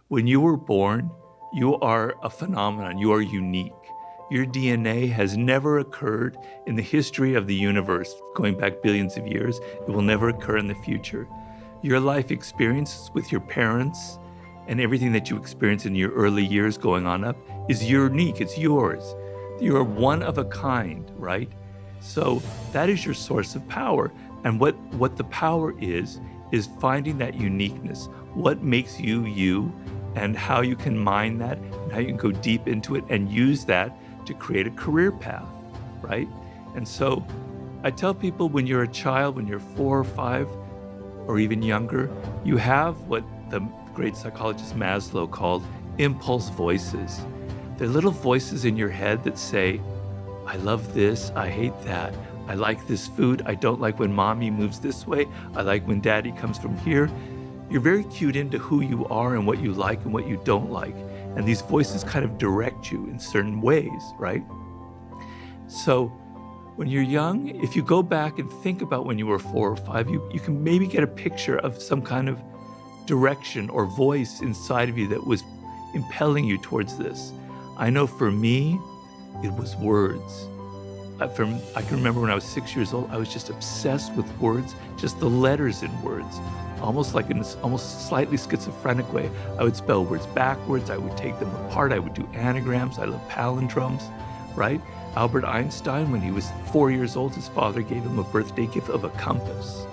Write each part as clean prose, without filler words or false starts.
When you were born, you are a phenomenon. You are unique. Your DNA has never occurred in the history of the universe, going back billions of years. It will never occur in the future. Your life experience with your parents and everything that you experience in your early years going on up is unique. It's yours. You're one of a kind, right? So that is your source of power. And what the power is finding that uniqueness. What makes you you, and how you can mine that, and how you can go deep into it and use that to create a career path, right? And so I tell people, when you're a child, when you're 4 or 5 or even younger, you have what the great psychologist Maslow called impulse voices. They're little voices in your head that say, I love this, I hate that. I like this food, I don't like when mommy moves this way, I like when daddy comes from here. You're very cued into who you are and what you like and what you don't like. And these voices kind of direct you in certain ways, right? So when you're young, if you go back and think about when you were 4 or 5, you can maybe get a picture of some kind of direction or voice inside of you that was impelling you towards this. I know for me, it was words. I can remember when I was 6 years old, I was just obsessed with words, just the letters in words, almost like in this almost slightly schizophrenic way. I would spell words backwards, I would take them apart, I would do anagrams, I love palindromes, right? Albert Einstein, when he was 4 years old, his father gave him a birthday gift of a compass.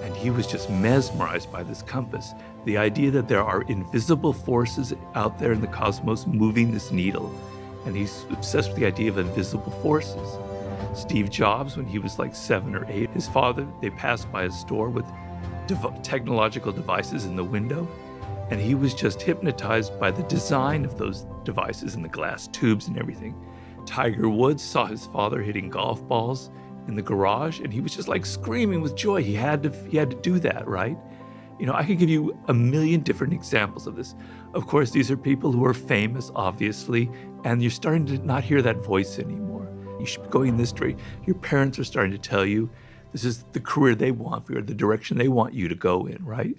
And he was just mesmerized by this compass. The idea that there are invisible forces out there in the cosmos moving this needle. And he's obsessed with the idea of invisible forces. Steve Jobs, when he was like 7 or 8, his father, they passed by a store with technological devices in the window, and he was just hypnotized by the design of those devices and the glass tubes and everything. Tiger Woods saw his father hitting golf balls in the garage, and he was just like screaming with joy. He had to do that, right? You know, I could give you a million different examples of this. Of course, these are people who are famous, obviously, and you're starting to not hear that voice anymore. You should be going in this direction. Your parents are starting to tell you this is the career they want for you, or the direction they want you to go in, right?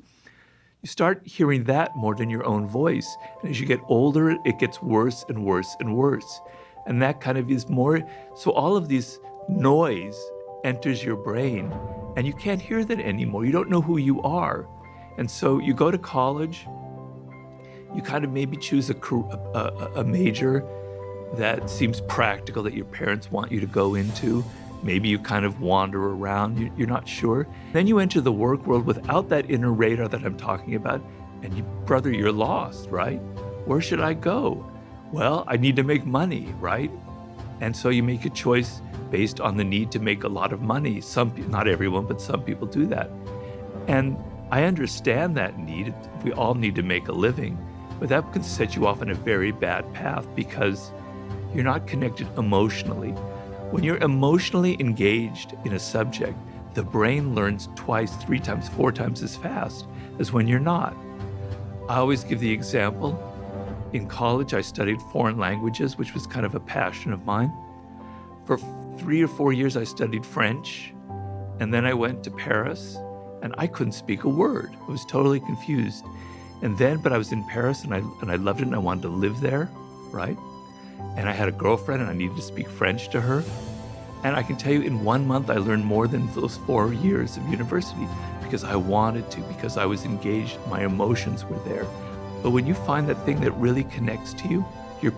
You start hearing that more than your own voice. And as you get older, it gets worse and worse and worse. And that kind of is more, so all of this noise enters your brain, and you can't hear that anymore. You don't know who you are. And so you go to college, you kind of maybe choose a major that seems practical, that your parents want you to go into. Maybe you kind of wander around, you're not sure. Then you enter the work world without that inner radar that I'm talking about, and brother, you're lost, right? Where should I go? Well, I need to make money, right? And so you make a choice based on the need to make a lot of money. Not everyone, but some people do that. And I understand that need. We all need to make a living, but that can set you off on a very bad path because you're not connected emotionally. When you're emotionally engaged in a subject, the brain learns 2, 3 times, 4 times as fast as when you're not. I always give the example. In college, I studied foreign languages, which was kind of a passion of mine. For 3 or 4 years, I studied French, and then I went to Paris, and I couldn't speak a word. I was totally confused. But I was in Paris, and I loved it, and I wanted to live there, right? And I had a girlfriend, and I needed to speak French to her. And I can tell you, in 1 month, I learned more than those 4 years of university because I wanted to, because I was engaged, my emotions were there. But when you find that thing that really connects to you, you're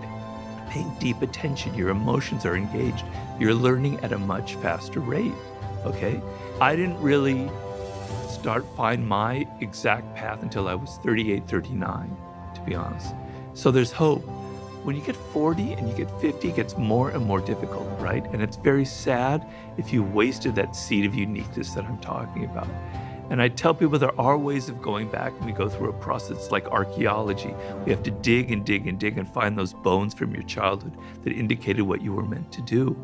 paying deep attention, your emotions are engaged, you're learning at a much faster rate, okay? I didn't really find my exact path until I was 38, 39, to be honest. So there's hope. When you get 40 and you get 50, it gets more and more difficult, right? And it's very sad if you wasted that seed of uniqueness that I'm talking about. And I tell people there are ways of going back, and we go through a process like archaeology. We have to dig and dig and dig and find those bones from your childhood that indicated what you were meant to do.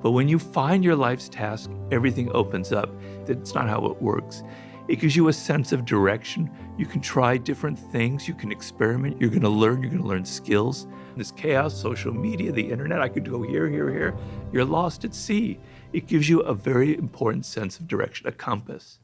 But when you find your life's task, everything opens up. That's not how it works. It gives you a sense of direction. You can try different things. You can experiment. You're going to learn skills. This chaos, social media, the internet, I could go here, here, here. You're lost at sea. It gives you a very important sense of direction, a compass.